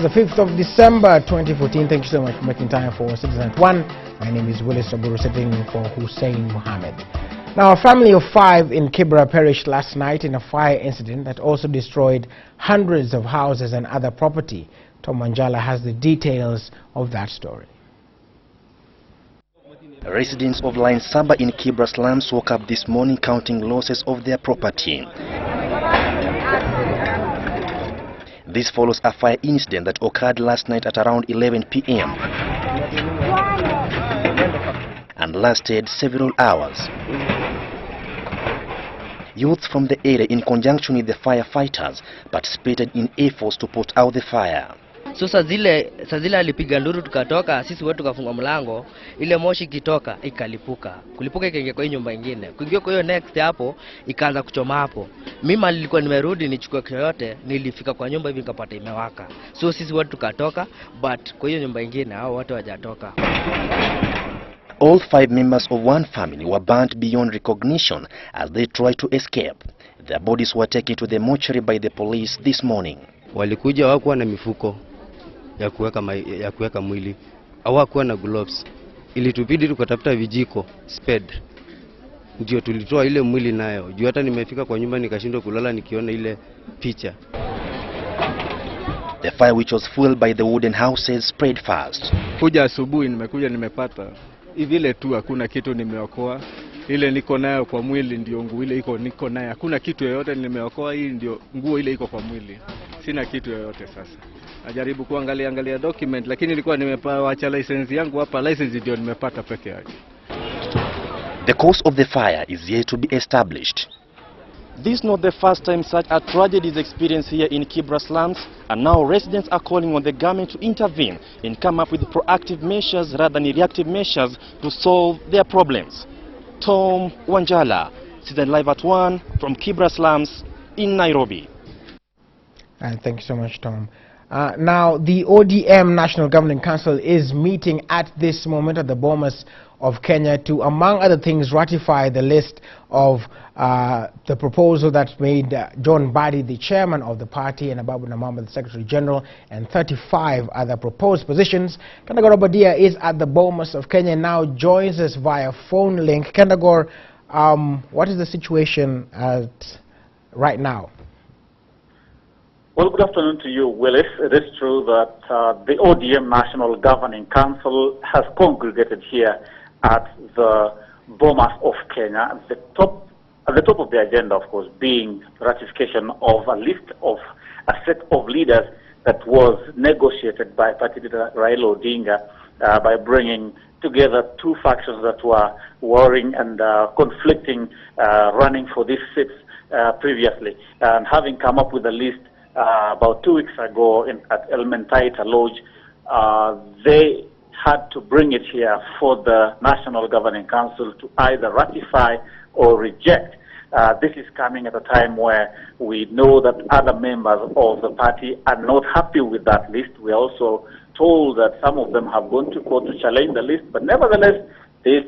the 5th of December 2014. Thank you so much for making time for Citizen at 1. My name is Willis Aburu, sitting for Hussein Mohammed. Now, a family of 5 in KIBERA perished last night in a fire incident that also destroyed hundreds of houses and other property. Tom Wanjala has the details of that story. Residents of Line Saba in KIBERA slums woke up this morning counting losses of their property. This follows a fire incident that occurred last night at around 11 p.m. and lasted several hours. Youth from the area, in conjunction with the firefighters, participated in efforts to put out the fire. So saa zile alipiga nduru, tukatoka sisi wetu tukafunga mlango, ile moshi kitoka ikalipuka. Kulipuka ikaingia kwa nyumba nyingine. Kuingia kwa hiyo next hapo ikaanza kuchoma hapo. Mimi nilikuwa nimerudi nichukue yote, nilifika kwa nyumba hivi nikapata imewaka. So sisi wetu tukatoka, but kwa hiyo nyumba nyingine hao watu hawajatoka. All 5 members of one family were burnt beyond recognition as they tried to escape. Their bodies were taken to the mortuary by the police this morning. Walikuja hawakuwa na mifuko ya kuweka mwili, hawakuwa na gloves. Ilitubidi tukatafuta vijiko spade, ndio tulitoa ile mwili nayo. Juu hata nimefika kwa nyumba nikashindwa kulala nikiona ile picha. The fire, which was fueled by the wooden houses, spread fast. Kuja asubuhi nimepata vile tu, hakuna kitu nimeokoa. Ile niko nayo kwa mwili ndio nguo ile niko nayo. Hakuna kitu yoyote nimeokoa, hii ndio nguo ile iko kwa mwili. Sina kitu yoyote sasa. Najaribu kuangalia document, lakini nilikuwa nimeacha license yangu hapa, license ndio nimepata peke yake. The cause of the fire is yet to be established. This is not the first time such a tragedy is experienced here in KIBERA slums, and now residents are calling on the government to intervene and come up with proactive measures rather than reactive measures to solve their problems. Tom Wanjala, Citizen Live at 1 from KIBERA slums in Nairobi. And thank you so much, Tom. Now, the ODM National Governing Council is meeting at this moment at the Bomas of Kenya to, among other things, ratify the list of the proposal that made John Badi the chairman of the party and Ababu Namamba the Secretary General, and 35 other proposed positions. Kandagor Obadia is at the Bomas of Kenya and now joins us via phone link. Kandagor, what is the situation right now? Well, good afternoon to you, Willis. It is true that the ODM National Governing Council has congregated here at the Bomas of Kenya. At the top of the agenda, of course, being ratification of a list of a set of leaders that was negotiated by Party leader Raila Odinga by bringing together 2 factions that were warring and conflicting, running for these seats previously, and having come up with a list about 2 weeks ago at Elementaita Lodge. They had to bring it here for the National Governing Council to either ratify or reject. This is coming at a time where we know that other members of the party are not happy with that list. We are also told that some of them have gone to court to challenge the list, but nevertheless, this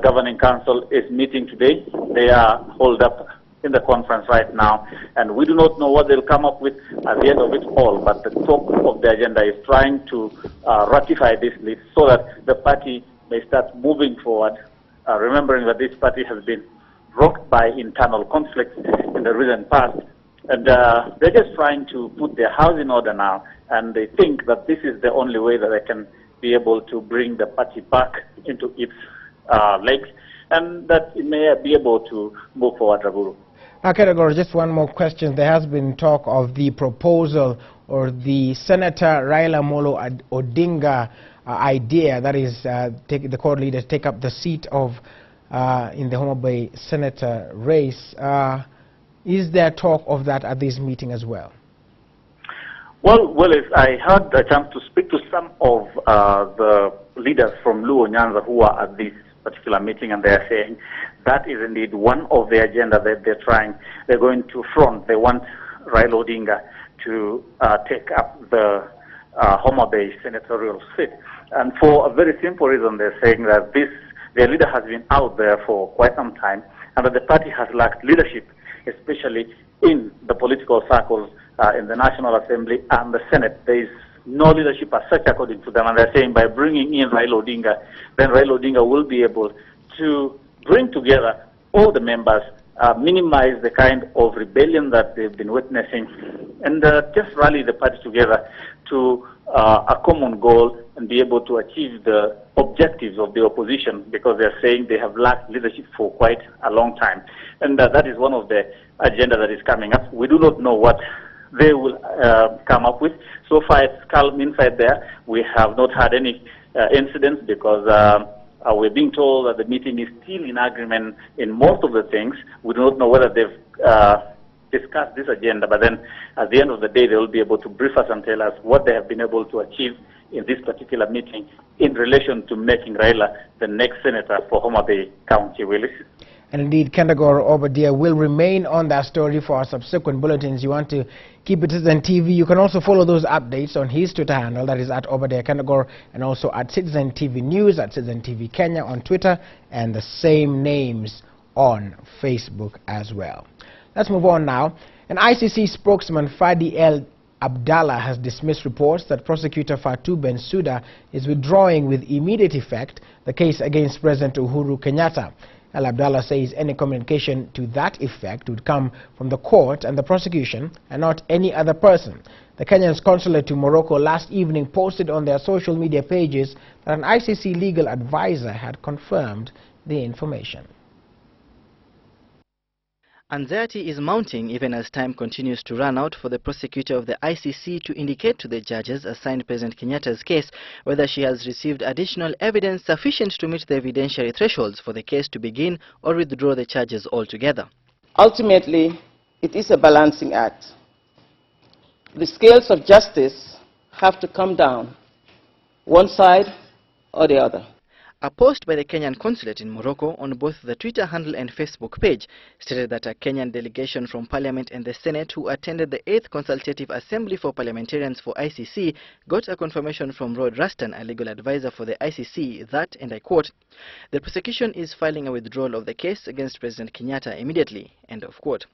Governing Council is meeting today. They are holed up in the conference right now, and we do not know what they'll come up with at the end of it all, but the top of the agenda is trying to ratify this list so that the party may start moving forward, remembering that this party has been rocked by internal conflicts in the recent past, and they're just trying to put their house in order now, and they think that this is the only way that they can be able to bring the party back into its legs, and that it may be able to move forward, Raburu. Kandagor, just one more question. There has been talk of the proposal or the Senator Raila Molo Odinga idea, that is the core leaders take up the seat of in the Homa Bay Senator race. Is there talk of that at this meeting as well? Well, Willis, I had a chance to speak to some of the leaders from Luo Nyanza who are at this particular meeting, and they are saying that is indeed one of the agenda that they're going to front. They want Raila Odinga to take up the Homa Bay senatorial seat. And for a very simple reason, they're saying that their leader has been out there for quite some time, and that the party has lacked leadership, especially in the political circles in the National Assembly and the Senate. There is no leadership as such according to them, and they're saying by bringing in Raila Odinga, then Raila Odinga will be able to bring together all the members, minimize the kind of rebellion that they've been witnessing, and just rally the party together to a common goal and be able to achieve the objectives of the opposition, because they're saying they have lacked leadership for quite a long time. And that is one of the agenda that is coming up. We do not know what they will come up with. So far it's calm inside there. We have not had any incidents because we're being told that the meeting is still in agreement in most of the things. We do not know whether they've discussed this agenda, but then at the end of the day, they will be able to brief us and tell us what they have been able to achieve in this particular meeting in relation to making Raila the next senator for Homa Bay County, Willis. And indeed, Kendagor Obadia will remain on that story for our subsequent bulletins. You want to keep it Citizen TV, you can also follow those updates on his Twitter handle, that is at Obadia Kendagor, and also at Citizen TV News, at Citizen TV Kenya on Twitter, and the same names on Facebook as well. Let's move on now. An ICC spokesman, Fadi El Abdallah, has dismissed reports that prosecutor Fatou Bensouda is withdrawing with immediate effect the case against President Uhuru Kenyatta. El Abdallah says any communication to that effect would come from the court and the prosecution and not any other person. The Kenyan's consulate to Morocco last evening posted on their social media pages that an ICC legal advisor had confirmed the information. Anxiety is mounting even as time continues to run out for the prosecutor of the ICC to indicate to the judges assigned President Kenyatta's case whether she has received additional evidence sufficient to meet the evidentiary thresholds for the case to begin or withdraw the charges altogether. Ultimately, it is a balancing act. The scales of justice have to come down, one side or the other. A post by the Kenyan consulate in Morocco on both the Twitter handle and Facebook page stated that a Kenyan delegation from Parliament and the Senate who attended the 8th Consultative Assembly for Parliamentarians for ICC got a confirmation from Rod Ruston, a legal advisor for the ICC, that, and I quote, "The prosecution is filing a withdrawal of the case against President Kenyatta immediately," end of quote.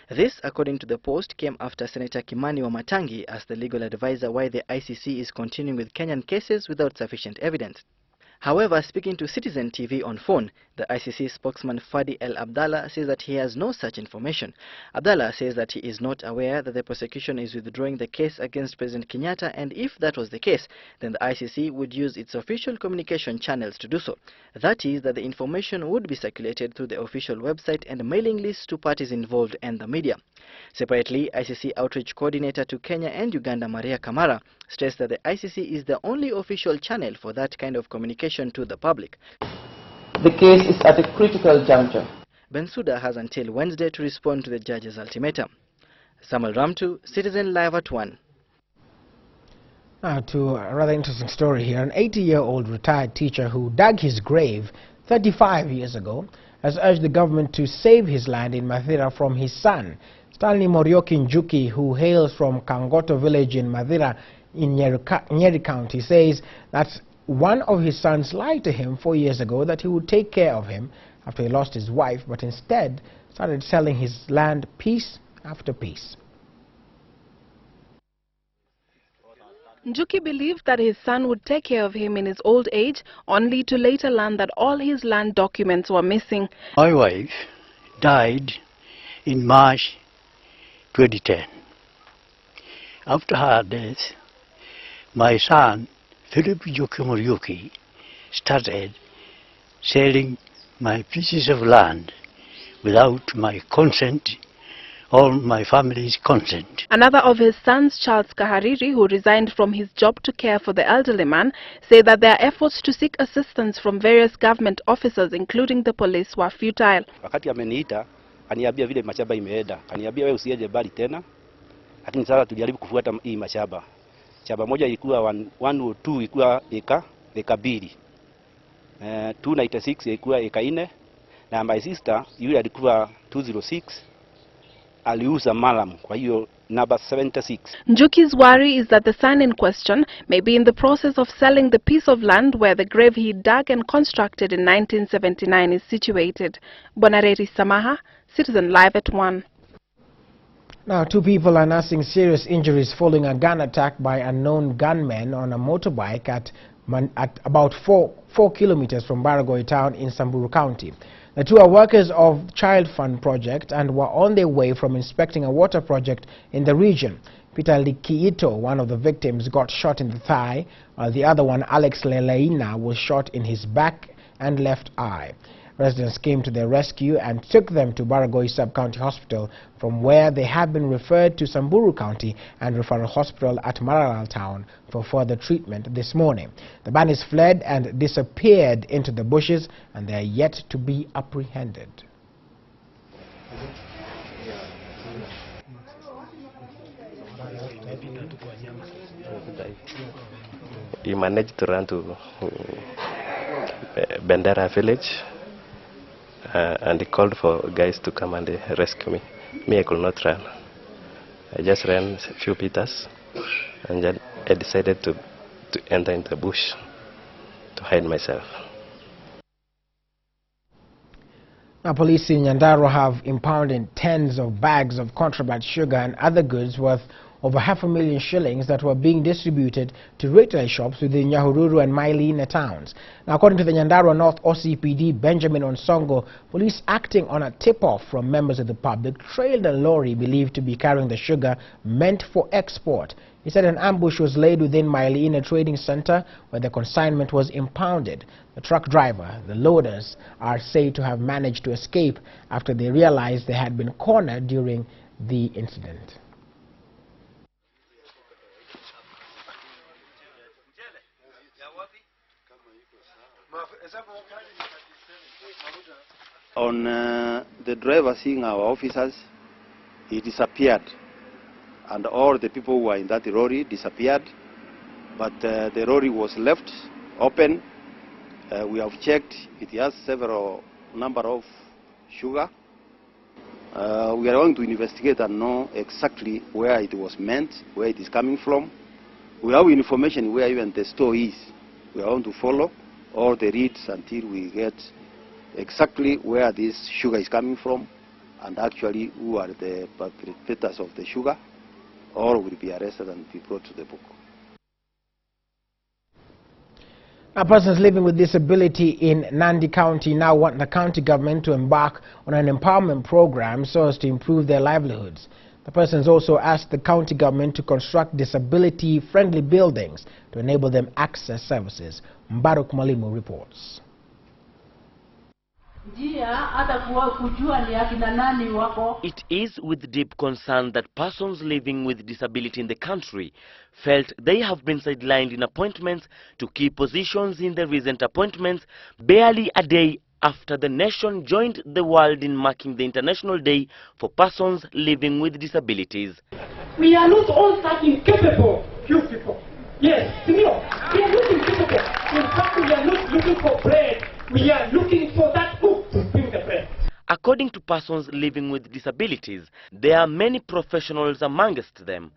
This, according to the post, came after Senator Kimani Wamatangi asked the legal advisor why the ICC is continuing with Kenyan cases without sufficient evidence. However, speaking to Citizen TV on phone, the ICC spokesman Fadi El Abdallah says that he has no such information. Abdallah says that he is not aware that the prosecution is withdrawing the case against President Kenyatta, and if that was the case, then the ICC would use its official communication channels to do so. That is, that the information would be circulated through the official website and mailing lists to parties involved and the media. Separately, ICC Outreach Coordinator to Kenya and Uganda, Maria Kamara, stressed that the ICC is the only official channel for that kind of communication to the public. The case is at a critical juncture. Bensouda has until Wednesday to respond to the judge's ultimatum. Samuel Ramtu, Citizen Live at 1. Now to a rather interesting story here. An 80-year-old retired teacher who dug his grave 35 years ago has urged the government to save his land in Mathira from his son, Stanley Morioki Njuki, who hails from Kangoto village in Mathira in Nyeri County, says that one of his sons lied to him 4 years ago that he would take care of him after he lost his wife, but instead started selling his land piece after piece. Njuki believed that his son would take care of him in his old age, only to later learn that all his land documents were missing. My wife died in March 2010. After her death, my son, Philip Njuki, started selling my pieces of land without my consent or my family's consent. Another of his sons, Charles Kahariri, who resigned from his job to care for the elderly man, said that their efforts to seek assistance from various government officers, including the police, were futile. Wakati ameniita, kaniambia vile mashamba imeenda, kaniambia wewe usije bali tena. Lakini sasa tulijaribu kufuata hii mashamba. Shamba moja ilikuwa 102 ilikuwa eka 2. 296 ilikuwa eka 4, na my sister yule alikuwa 206 aliuza malam, kwa hiyo number 76. Njuki's worry is that the son in question may be in the process of selling the piece of land where the grave he dug and constructed in 1979 is situated. Bonareri Samaha, Citizen Live at 1. Now, 2 people are nursing serious injuries following a gun attack by unknown gunmen on a motorbike at about 4 kilometers from Baragoi town in Samburu County. The 2 are workers of Child Fund project and were on their way from inspecting a water project in the region. Peter Likiito, one of the victims, got shot in the thigh, while the other one, Alex Leleina, was shot in his back and left eye. Residents came to their rescue and took them to Baragoi Sub-County Hospital, from where they have been referred to Samburu County and Referral Hospital at Maralal Town for further treatment this morning. The bandits fled and disappeared into the bushes, and they are yet to be apprehended. He managed to run to Bendera village. And he called for guys to come and rescue me. Me, I could not run. I just ran a few meters, and then I decided to enter into the bush to hide myself. Now, police in Nyandarua have impounded tens of bags of contraband sugar and other goods worth over 500,000 shillings that were being distributed to retail shops within Nyahururu and Mailina towns. Now, according to the Nyandarua North OCPD, Benjamin Onsongo, police acting on a tip-off from members of the public trailed a lorry believed to be carrying the sugar meant for export. He said an ambush was laid within Mailina Trading Center where the consignment was impounded. The truck driver, the loaders, are said to have managed to escape after they realized they had been cornered during the incident. On the driver seeing our officers, he disappeared, and all the people who were in that lorry disappeared, but the lorry was left open. We have checked, it has several number of sugar. We are going to investigate and know exactly where it was meant, where it is coming from. We have information where even the store is. We are going to follow all the leads until we get exactly where this sugar is coming from and actually who are the perpetrators of the sugar. All will be arrested and be brought to the book. Now, persons living with disability in Nandi County now want the county government to embark on an empowerment program so as to improve their livelihoods. The persons also asked the county government to construct disability-friendly buildings to enable them access services. Mbaruk Malimu reports. It is with deep concern that persons living with disability in the country felt they have been sidelined in appointments to key positions in the recent appointments barely a day after the nation joined the world in marking the International Day for Persons Living with Disabilities. We are not all such incapable few people. Yes, we are not incapable. In fact, we are not looking for bread. We are looking for that cook to bring the bread. According to persons living with disabilities, there are many professionals amongst them,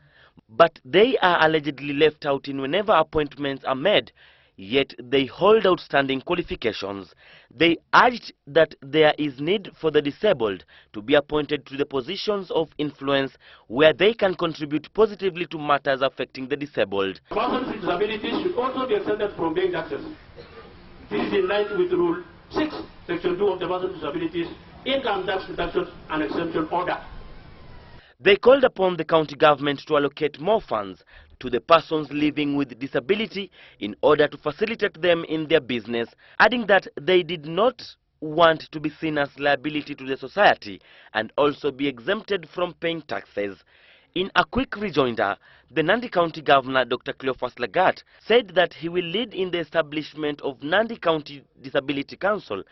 but they are allegedly left out in whenever appointments are made, yet they hold outstanding qualifications. They urged that there is need for the disabled to be appointed to the positions of influence where they can contribute positively to matters affecting the disabled. Persons with disabilities should also be exempted from being taxes. This is in line with Rule 6, Section 2 of the Persons with Disabilities Income Tax Reduction and Exemption Order. They called upon the county government to allocate more funds to the persons living with disability in order to facilitate them in their business, adding that they did not want to be seen as liability to the society and also be exempted from paying taxes. In a quick rejoinder, the Nandi County Governor, Dr. Cleophas Lagat, said that he will lead in the establishment of Nandi County Disability Council,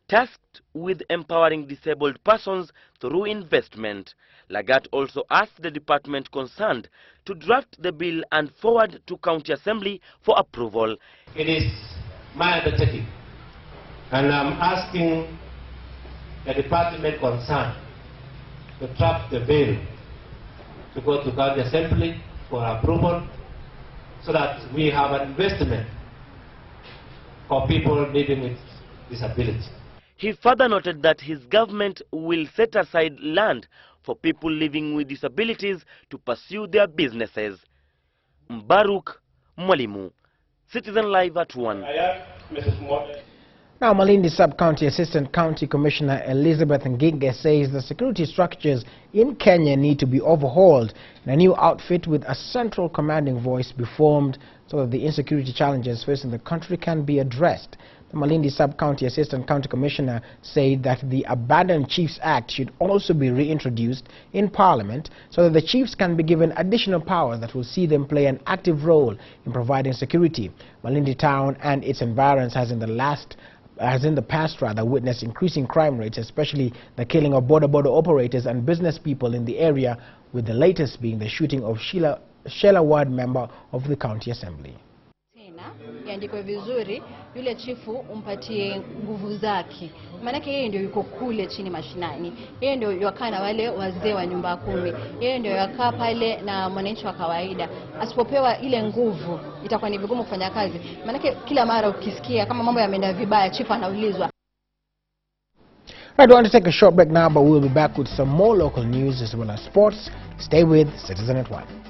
tasked with empowering disabled persons through investment. Lagat also asked the department concerned to draft the bill and forward to County Assembly for approval. It is my undertaking, and I'm asking the department concerned to draft the bill to go to County Assembly for approval so that we have an investment for people living with disability. He further noted that his government will set aside land for people living with disabilities to pursue their businesses. Mbaruk Mwalimu, Citizen Live at 1. Now, Malindi Sub-County Assistant County Commissioner Elizabeth Nginge says the security structures in Kenya need to be overhauled and a new outfit with a central commanding voice be formed so that the insecurity challenges facing the country can be addressed. The Malindi Sub-County Assistant County Commissioner said that the Abandoned Chiefs Act should also be reintroduced in Parliament so that the chiefs can be given additional powers that will see them play an active role in providing security. Malindi town and its environs has in the past witnessed increasing crime rates, especially the killing of border operators and business people in the area, with the latest being the shooting of Sheila Ward, member of the County Assembly. Iandikwe vizuri, yule chifu umpatie nguvu zake. Maanake yeye ndio yuko kule chini mashinani. Yeye ndio yakaa na wale wazee wa nyumba 10. Yeye ndio yakaa pale na mwananchi wa kawaida. Asipopewa ile nguvu, itakuwa ni vigumu kufanya kazi. Maanake kila mara ukisikia kama mambo yameenda vibaya, chifu anaulizwa. Right, we want to take a short break now, but we'll be back with some more local news as well as sports. Stay with Citizen at 1.